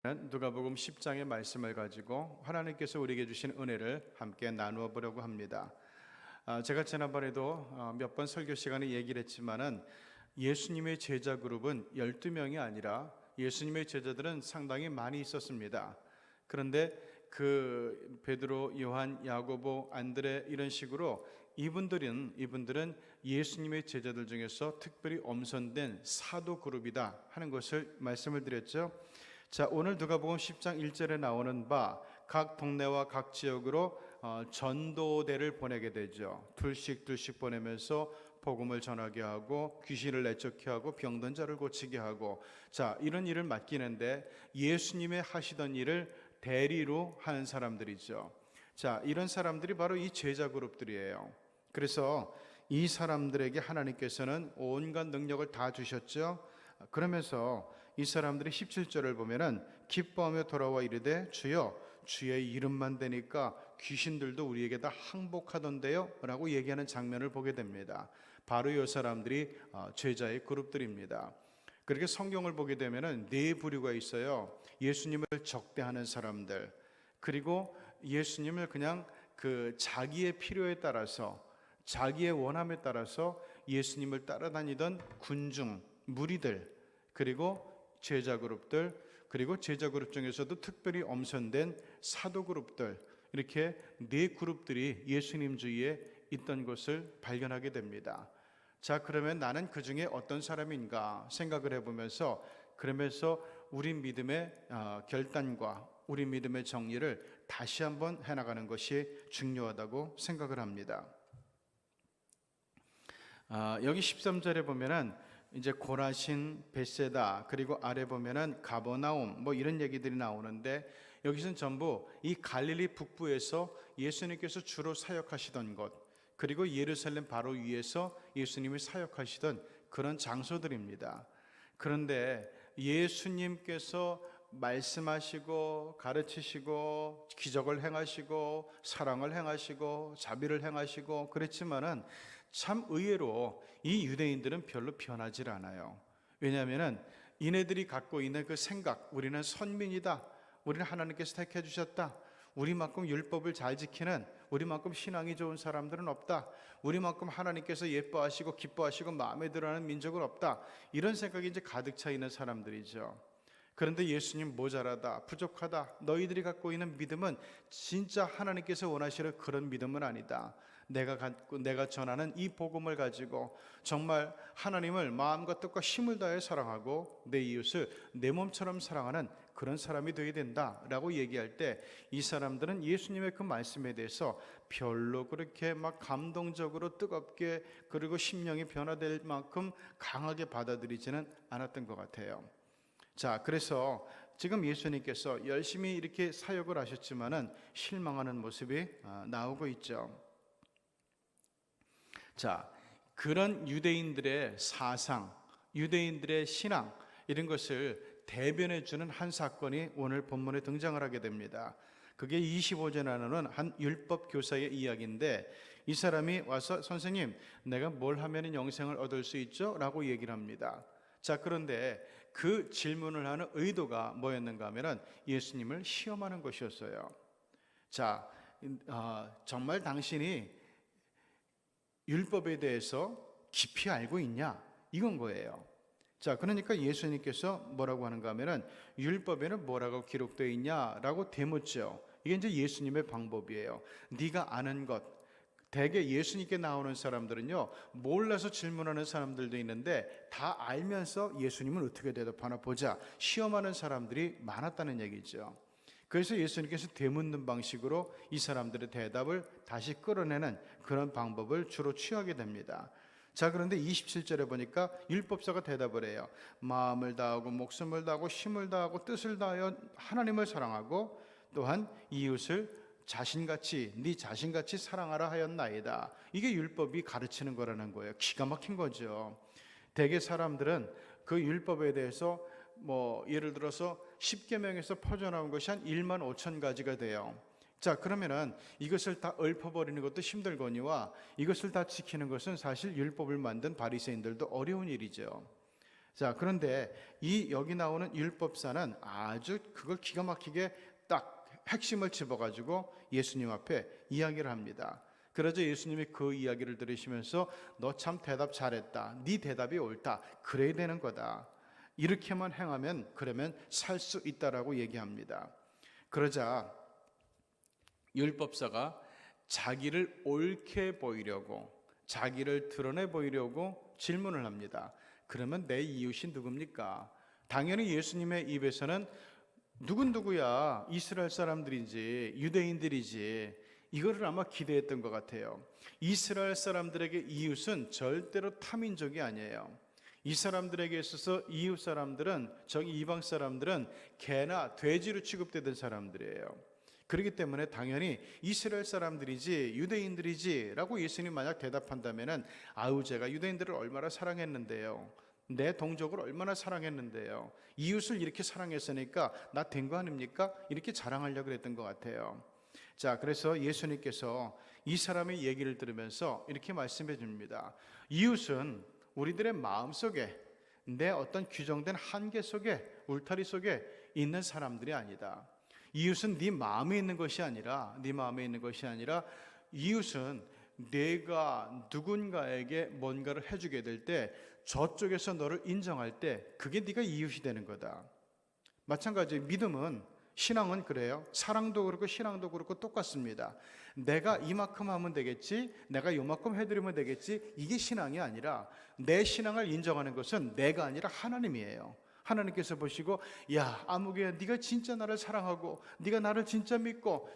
누가복음 10장의 말씀을 가지고 하나님께서 우리에게 주신 은혜를 함께 나누어 보려고 합니다. 제가 지난번에도 몇 번 설교 시간에 얘기를 했지만은 예수님의 제자 그룹은 12명이 아니라 예수님의 제자들은 상당히 많이 있었습니다. 그런데 그 베드로, 요한, 야고보, 안드레 이런 식으로 이분들은 예수님의 제자들 중에서 특별히 엄선된 사도 그룹이다 하는 것을 말씀을 드렸죠. 자, 오늘 누가복음 10장 1절에 나오는 바 각 동네와 각 지역으로 전도대를 보내게 되죠. 둘씩 보내면서 복음을 전하게 하고 귀신을 내쫓게 하고 병든 자를 고치게 하고, 자, 이런 일을 맡기는데 예수님의 하시던 일을 대리로 하는 사람들이죠. 자, 이런 사람들이 바로 이 제자 그룹들이에요. 그래서 이 사람들에게 하나님께서는 온갖 능력을 다 주셨죠. 그러면서 이 사람들이 17절을 보면은 기뻐하며 돌아와 이르되 주여 주의 이름만 대니까 귀신들도 우리에게 다 항복하던데요 라고 얘기하는 장면을 보게 됩니다. 바로 이 사람들이 제자의 그룹들입니다. 그렇게 성경을 보게 되면은 네 부류가 있어요. 예수님을 적대하는 사람들, 그리고 예수님을 그냥 그 자기의 필요에 따라서, 자기의 원함에 따라서 예수님을 따라다니던 군중, 무리들, 그리고 제자 그룹들, 그리고 제자 그룹 중에서도 특별히 엄선된 사도 그룹들, 이렇게 네 그룹들이 예수님 주위에 있던 것을 발견하게 됩니다. 자, 그러면 나는 그 중에 어떤 사람인가 생각을 해보면서, 그러면서 우리 믿음의 결단과 우리 믿음의 정리를 다시 한번 해나가는 것이 중요하다고 생각을 합니다. 여기 13절에 보면은 이제 고라신, 벳세다, 그리고 아래 보면은 가버나움 뭐 이런 얘기들이 나오는데, 여기서는 전부 이 갈릴리 북부에서 예수님께서 주로 사역하시던 것, 그리고 예루살렘 바로 위에서 예수님이 사역하시던 그런 장소들입니다. 그런데 예수님께서 말씀하시고 가르치시고 기적을 행하시고 사랑을 행하시고 자비를 행하시고 그랬지만은 참 의외로 이 유대인들은 별로 변하질 않아요. 왜냐하면은 이네들이 갖고 있는 그 생각, 우리는 선민이다, 우리는 하나님께서 택해 주셨다, 우리만큼 율법을 잘 지키는, 우리만큼 신앙이 좋은 사람들은 없다, 우리만큼 하나님께서 예뻐하시고 기뻐하시고 마음에 들어하는 민족은 없다, 이런 생각이 이제 가득 차 있는 사람들이죠. 그런데 예수님 모자라다, 부족하다, 너희들이 갖고 있는 믿음은 진짜 하나님께서 원하시는 그런 믿음은 아니다. 내가 전하는 이 복음을 가지고 정말 하나님을 마음과 뜻과 힘을 다해 사랑하고 내 이웃을 내 몸처럼 사랑하는 그런 사람이 되어야 된다라고 얘기할 때, 이 사람들은 예수님의 그 말씀에 대해서 별로 그렇게 막 감동적으로 뜨겁게, 그리고 심령이 변화될 만큼 강하게 받아들이지는 않았던 것 같아요. 자, 그래서 지금 예수님께서 열심히 이렇게 사역을 하셨지만은 실망하는 모습이 나오고 있죠. 자, 그런 유대인들의 사상, 유대인들의 신앙, 이런 것을 대변해 주는 한 사건이 오늘 본문에 등장을 하게 됩니다. 그게 25절에 나오는 한 율법 교사의 이야기인데, 이 사람이 와서 선생님, 내가 뭘 하면 영생을 얻을 수 있죠? 라고 얘기를 합니다. 자, 그런데 그 질문을 하는 의도가 뭐였는가 하면은 예수님을 시험하는 것이었어요. 자, 정말 당신이 율법에 대해서 깊이 알고 있냐? 이건 거예요. 자, 그러니까 예수님께서 뭐라고 하는가 하면은 율법에는 뭐라고 기록되어 있냐라고 되묻죠. 이게 이제 예수님의 방법이에요. 네가 아는 것. 대개 예수님께 나오는 사람들은요, 몰라서 질문하는 사람들도 있는데 다 알면서 예수님은 어떻게 대답하나 보자, 시험하는 사람들이 많았다는 얘기죠. 그래서 예수님께서 되묻는 방식으로 이 사람들의 대답을 다시 끌어내는 그런 방법을 주로 취하게 됩니다. 자, 그런데 27절에 보니까 율법사가 대답을 해요. 마음을 다하고 목숨을 다하고 힘을 다하고 뜻을 다하여 하나님을 사랑하고 또한 이웃을 자신같이, 네 자신같이 사랑하라 하였나이다. 이게 율법이 가르치는 거라는 거예요. 기가 막힌 거죠. 대개 사람들은 그 율법에 대해서 뭐 예를 들어서 10계명에서 퍼져나온 것이 한 1만 5천 가지가 돼요. 자, 그러면은 이것을 다 읊어버리는 것도 힘들거니와 이것을 다 지키는 것은 사실 율법을 만든 바리새인들도 어려운 일이죠. 자, 그런데 이 여기 나오는 율법사는 아주 그걸 기가 막히게 딱 핵심을 집어가지고 예수님 앞에 이야기를 합니다. 그러자 예수님이 그 이야기를 들으시면서 너 참 대답 잘했다. 네 대답이 옳다. 그래야 되는 거다. 이렇게만 행하면 그러면 살 수 있다라고 얘기합니다. 그러자 율법사가 자기를 옳게 보이려고, 자기를 드러내 보이려고 질문을 합니다. 그러면 내 이웃이 누굽니까? 당연히 예수님의 입에서는 누구야? 이스라엘 사람들인지 유대인들이지. 이거를 아마 기대했던 것 같아요. 이스라엘 사람들에게 이웃은 절대로 타민족이 아니에요. 이 사람들에게 있어서 이웃 사람들은, 저기 이방 사람들은 개나 돼지로 취급되던 사람들이에요. 그렇기 때문에 당연히 이스라엘 사람들이지 유대인들이지 라고 예수님이 만약 대답한다면, 아우 제가 유대인들을 얼마나 사랑했는데요, 내 동족을 얼마나 사랑했는데요, 이웃을 이렇게 사랑했으니까 나 된 거 아닙니까? 이렇게 자랑하려고 그랬던 것 같아요. 자, 그래서 예수님께서 이 사람의 얘기를 들으면서 이렇게 말씀해 줍니다. 이웃은 우리들의 마음속에, 내 어떤 규정된 한계 속에, 울타리 속에 있는 사람들이 아니다. 이웃은 네 마음에 있는 것이 아니라, 이웃은 내가 누군가에게 뭔가를 해주게 될 때, 저쪽에서 너를 인정할 때 그게 네가 이웃이 되는 거다. 마찬가지로 믿음은, 신앙은 그래요. 사랑도 그렇고 신앙도 그렇고 똑같습니다. 내가 이만큼 하면 되겠지, 내가 요만큼 해드리면 되겠지, 이게 신앙이 아니라, 내 신앙을 인정하는 것은 내가 아니라 하나님이에요. 하나님께서 보시고, 야 아무개야, 네가 진짜 나를 사랑하고 네가 나를 진짜 믿고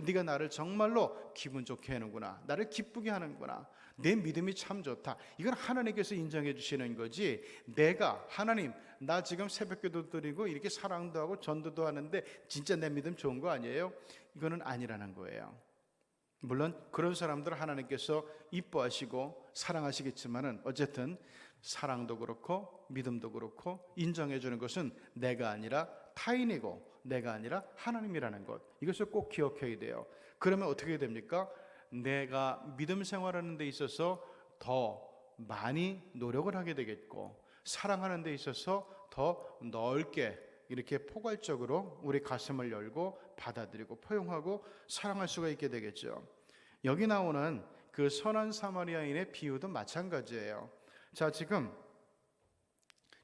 네가 나를 정말로 기분 좋게 하는구나, 나를 기쁘게 하는구나, 내 믿음이 참 좋다. 이건 하나님께서 인정해 주시는 거지, 내가 하나님 나 지금 새벽기도 드리고 이렇게 사랑도 하고 전도도 하는데 진짜 내 믿음 좋은 거 아니에요? 이거는 아니라는 거예요. 물론 그런 사람들을 하나님께서 이뻐하시고 사랑하시겠지만은, 어쨌든 사랑도 그렇고 믿음도 그렇고 인정해 주는 것은 내가 아니라 타인이고 내가 아니라 하나님이라는 것, 이것을 꼭 기억해야 돼요. 그러면 어떻게 됩니까? 내가 믿음 생활하는 데 있어서 더 많이 노력을 하게 되겠고, 사랑하는 데 있어서 더 넓게 이렇게 포괄적으로 우리 가슴을 열고 받아들이고 포용하고 사랑할 수가 있게 되겠죠. 여기 나오는 그 선한 사마리아인의 비유도 마찬가지예요. 자, 지금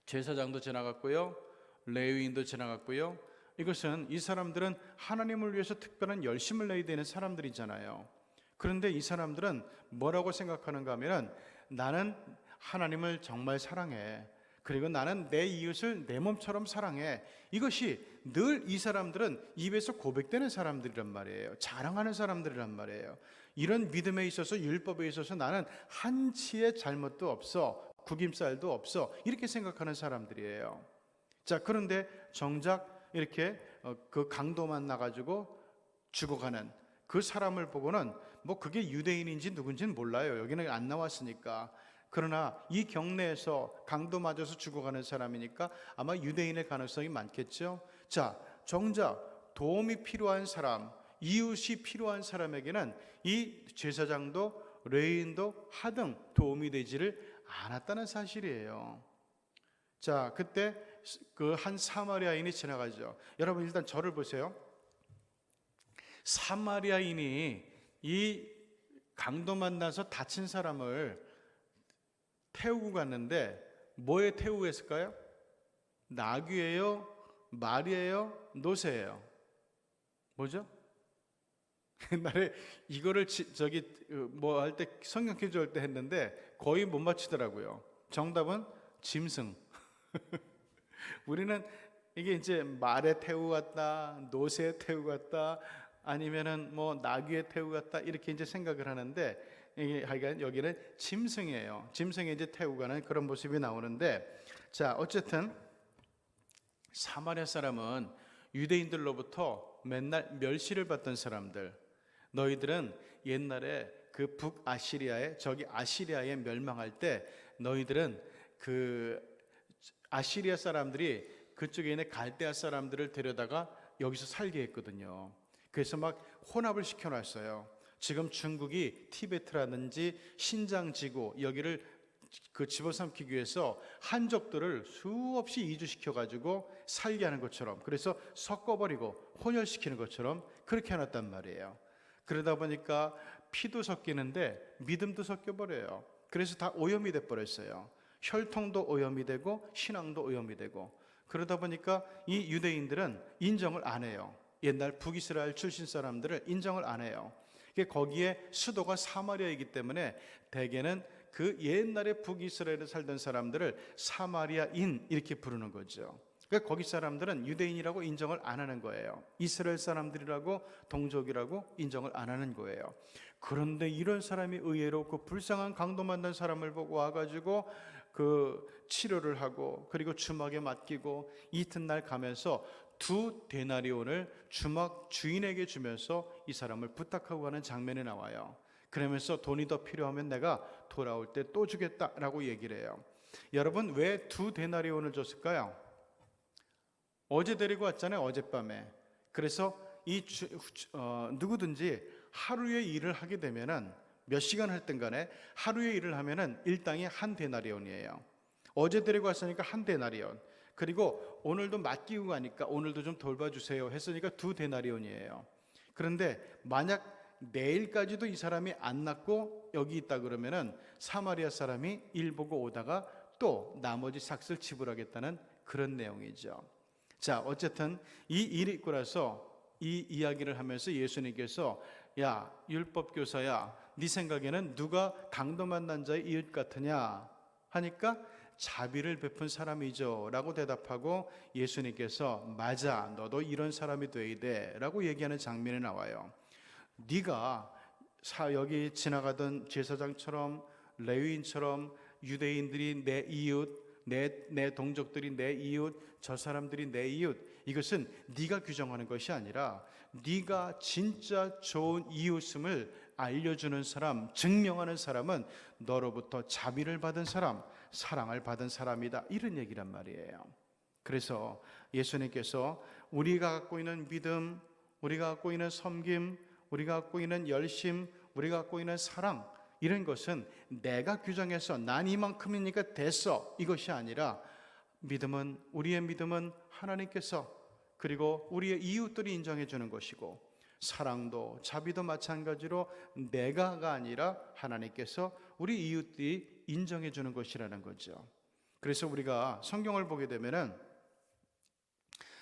제사장도 지나갔고요, 레위인도 지나갔고요. 이것은, 이 사람들은 하나님을 위해서 특별한 열심을 내야 되는 사람들이잖아요. 그런데 이 사람들은 뭐라고 생각하는가 하면, 나는 하나님을 정말 사랑해, 그리고 나는 내 이웃을 내 몸처럼 사랑해. 이것이 늘 이 사람들은 입에서 고백되는 사람들이란 말이에요. 자랑하는 사람들이란 말이에요. 이런 믿음에 있어서, 율법에 있어서 나는 한치의 잘못도 없어, 구김살도 없어, 이렇게 생각하는 사람들이에요. 자, 그런데 정작 이렇게 그 강도만 나가지고 죽어가는 그 사람을 보고는 뭐 그게 유대인인지 누군지는 몰라요. 여기는 안 나왔으니까. 그러나 이 경내에서 강도 맞아서 죽어가는 사람이니까 아마 유대인의 가능성이 많겠죠. 자, 정작 도움이 필요한 사람, 이웃이 필요한 사람에게는 이 제사장도 레위인도 하등 도움이 되지를 않았다는 사실이에요. 자, 그때 그 한 사마리아인이 지나가죠. 여러분 일단 저를 보세요. 사마리아인이 이 강도 만나서 다친 사람을 태우고 갔는데 뭐에 태우고 했을까요? 나귀예요? 말이에요? 노새예요? 뭐죠? 옛날에 이거를 뭐 할 때 성경 퀴즈 할 때 했는데 거의 못 맞히더라고요. 정답은 짐승. 우리는 이게 이제 말에 태우고 갔다, 노새에 태우고 갔다, 아니면은 뭐 나귀에 태우고 갔다, 이렇게 이제 생각을 하는데, 이게 하여간 여기는 짐승이에요. 짐승에 이제 태우고 가는 그런 모습이 나오는데, 자, 어쨌든 사마리아 사람은 유대인들로부터 맨날 멸시를 받던 사람들. 너희들은 옛날에 그 북아시리아에, 저기 아시리아에 멸망할 때 너희들은 그 아시리아 사람들이 그쪽에 있는 갈대아 사람들을 데려다가 여기서 살게 했거든요. 그래서 막 혼합을 시켜놨어요. 지금 중국이 티베트라든지 신장 지구, 여기를 그 집어삼키기 위해서 한족들을 수없이 이주시켜 가지고 살게 하는 것처럼, 그래서 섞어버리고 혼혈시키는 것처럼 그렇게 해놨단 말이에요. 그러다 보니까 피도 섞이는데 믿음도 섞여버려요. 그래서 다 오염이 돼버렸어요. 혈통도 오염이 되고 신앙도 오염이 되고, 그러다 보니까 이 유대인들은 인정을 안 해요. 옛날 북이스라엘 출신 사람들을 인정을 안 해요. 거기에 수도가 사마리아이기 때문에 대개는 그 옛날에 북이스라엘에 살던 사람들을 사마리아인 이렇게 부르는 거죠. 그러니까 거기 사람들은 유대인이라고 인정을 안 하는 거예요. 이스라엘 사람들이라고, 동족이라고 인정을 안 하는 거예요. 그런데 이런 사람이 의외로 그 불쌍한 강도 만난 사람을 보고 와가지고 그 치료를 하고, 그리고 주막에 맡기고 이튿날 가면서 2데나리온을 주막 주인에게 주면서 이 사람을 부탁하고 가는 장면이 나와요. 그러면서 돈이 더 필요하면 내가 돌아올 때 또 주겠다라고 얘기를 해요. 여러분, 왜 2데나리온을 줬을까요? 어제 데리고 왔잖아요, 어젯밤에. 그래서 누구든지 하루의 일을 하게 되면은, 몇 시간 할 땐 간에 하루의 일을 하면은 일당이 1데나리온이에요. 어제 데리고 왔으니까 1데나리온. 그리고 오늘도 맡기고 가니까 오늘도 좀 돌봐주세요 했으니까 2데나리온이에요. 그런데 만약 내일까지도 이 사람이 안 낫고 여기 있다 그러면은 사마리아 사람이 일 보고 오다가 또 나머지 삭슬 지불하겠다는 그런 내용이죠. 자, 어쨌든 이 일이 있고 나서 이 이야기를 하면서 예수님께서, 야, 율법교사야, 네 생각에는 누가 강도 만난 자의 이웃 같으냐 하니까 자비를 베푼 사람이죠 라고 대답하고, 예수님께서 맞아, 너도 이런 사람이 돼야 돼 라고 얘기하는 장면이 나와요. 네가 여기 지나가던 제사장처럼, 레위인처럼 유대인들이 내 이웃, 내 동족들이 내 이웃, 저 사람들이 내 이웃, 이것은 네가 규정하는 것이 아니라 네가 진짜 좋은 이웃임을 알려주는 사람, 증명하는 사람은 너로부터 자비를 받은 사람, 사랑을 받은 사람이다, 이런 얘기란 말이에요. 그래서 예수님께서 우리가 갖고 있는 믿음, 우리가 갖고 있는 섬김, 우리가 갖고 있는 열심, 우리가 갖고 있는 사랑, 이런 것은 내가 규정해서 난 이만큼이니까 됐어, 이것이 아니라 믿음은, 우리의 믿음은 하나님께서, 그리고 우리의 이웃들이 인정해 주는 것이고, 사랑도 자비도 마찬가지로 내가가 아니라 하나님께서 우리 이웃들이 인정해 주는 것이라는 거죠. 그래서 우리가 성경을 보게 되면은,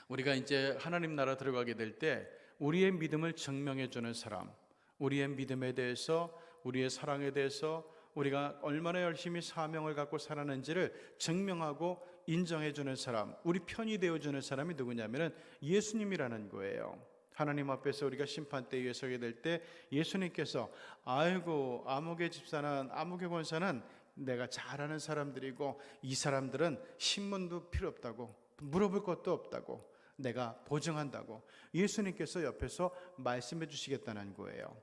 우리가 이제 하나님 나라 들어가게 될 때 우리의 믿음을 증명해 주는 사람, 우리의 믿음에 대해서, 우리의 사랑에 대해서 우리가 얼마나 열심히 사명을 갖고 살았는지를 증명하고 인정해 주는 사람, 우리 편이 되어 주는 사람이 누구냐면은 예수님이라는 거예요. 하나님 앞에서 우리가 심판대에 서게 될 때 예수님께서, 아이고, 아무개 집사는, 아무개 권사는 내가 잘 아는 사람들이고 이 사람들은 신문도 필요 없다고, 물어볼 것도 없다고, 내가 보증한다고 예수님께서 옆에서 말씀해 주시겠다는 거예요.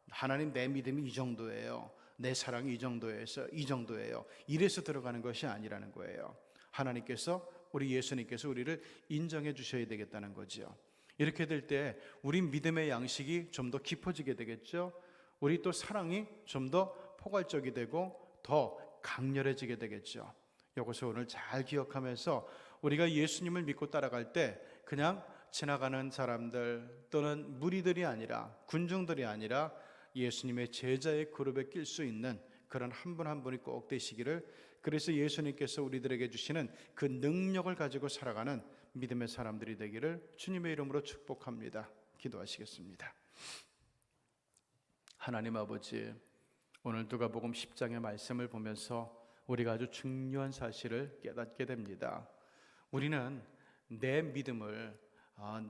하나님, 내 믿음이 이 정도예요, 내 사랑이 이 정도예요, 이래서 들어가는 것이 아니라는 거예요. 하나님께서, 우리 예수님께서 우리를 인정해 주셔야 되겠다는 거죠. 이렇게 될 때 우리 믿음의 양식이 좀 더 깊어지게 되겠죠. 우리 또 사랑이 좀 더 포괄적이 되고 더 강렬해지게 되겠죠. 이것을 오늘 잘 기억하면서 우리가 예수님을 믿고 따라갈 때 그냥 지나가는 사람들 또는 무리들이 아니라, 군중들이 아니라 예수님의 제자의 그룹에 낄 수 있는 그런 한 분 한 분이 꼭 되시기를, 그래서 예수님께서 우리들에게 주시는 그 능력을 가지고 살아가는 믿음의 사람들이 되기를 주님의 이름으로 축복합니다. 기도하시겠습니다. 하나님 아버지, 오늘 누가복음 10장의 말씀을 보면서 우리가 아주 중요한 사실을 깨닫게 됩니다. 우리는 내 믿음을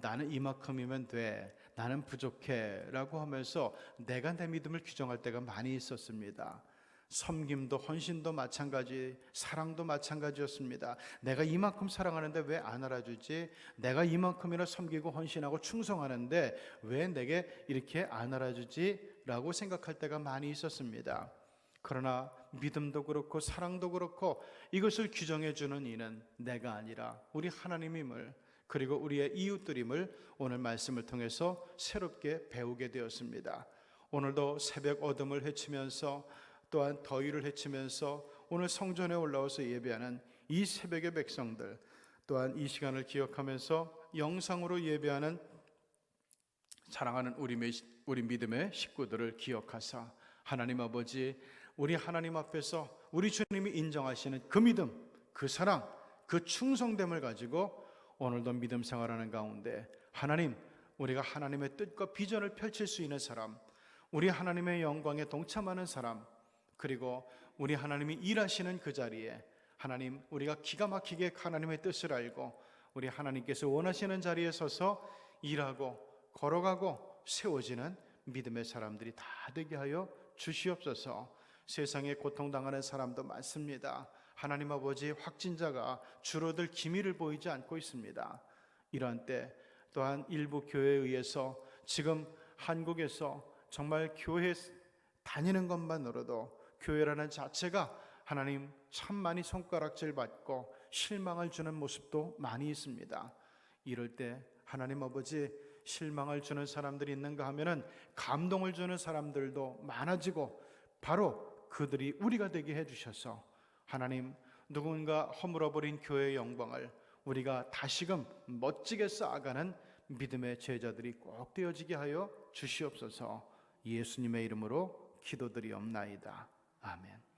나는 이만큼이면 돼, 나는 부족해 라고 하면서 내가 내 믿음을 규정할 때가 많이 있었습니다. 섬김도 헌신도 마찬가지, 사랑도 마찬가지였습니다. 내가 이만큼 사랑하는데 왜 안 알아주지? 내가 이만큼이나 섬기고 헌신하고 충성하는데 왜 내게 이렇게 안 알아주지? 라고 생각할 때가 많이 있었습니다. 그러나 믿음도 그렇고 사랑도 그렇고 이것을 규정해 주는 이는 내가 아니라 우리 하나님임을, 그리고 우리의 이웃들임을 오늘 말씀을 통해서 새롭게 배우게 되었습니다. 오늘도 새벽 어둠을 헤치면서 또한 더위를 헤치면서 오늘 성전에 올라와서 예배하는 이 새벽의 백성들, 또한 이 시간을 기억하면서 영상으로 예배하는 사랑하는 우리 믿음의 식구들을 기억하사 하나님 아버지, 우리 하나님 앞에서 우리 주님이 인정하시는 그 믿음, 그 사랑, 그 충성됨을 가지고 오늘도 믿음 생활하는 가운데 하나님, 우리가 하나님의 뜻과 비전을 펼칠 수 있는 사람, 우리 하나님의 영광에 동참하는 사람, 그리고 우리 하나님이 일하시는 그 자리에 하나님, 우리가 기가 막히게 하나님의 뜻을 알고 우리 하나님께서 원하시는 자리에 서서 일하고 걸어가고 세워지는 믿음의 사람들이 다 되게 하여 주시옵소서. 세상에 고통당하는 사람도 많습니다. 하나님 아버지, 확진자가 줄어들 기미를 보이지 않고 있습니다. 이러한 때 또한 일부 교회에 의해서 지금 한국에서 정말 교회 다니는 것만으로도 교회라는 자체가 하나님 참 많이 손가락질 받고 실망을 주는 모습도 많이 있습니다. 이럴 때 하나님 아버지, 실망을 주는 사람들이 있는가 하면은 감동을 주는 사람들도 많아지고 바로 그들이 우리가 되게 해주셔서 하나님, 누군가 허물어버린 교회의 영광을 우리가 다시금 멋지게 쌓아가는 믿음의 제자들이 꼭 되어지게 하여 주시옵소서. 예수님의 이름으로 기도드리옵나이다. 아멘.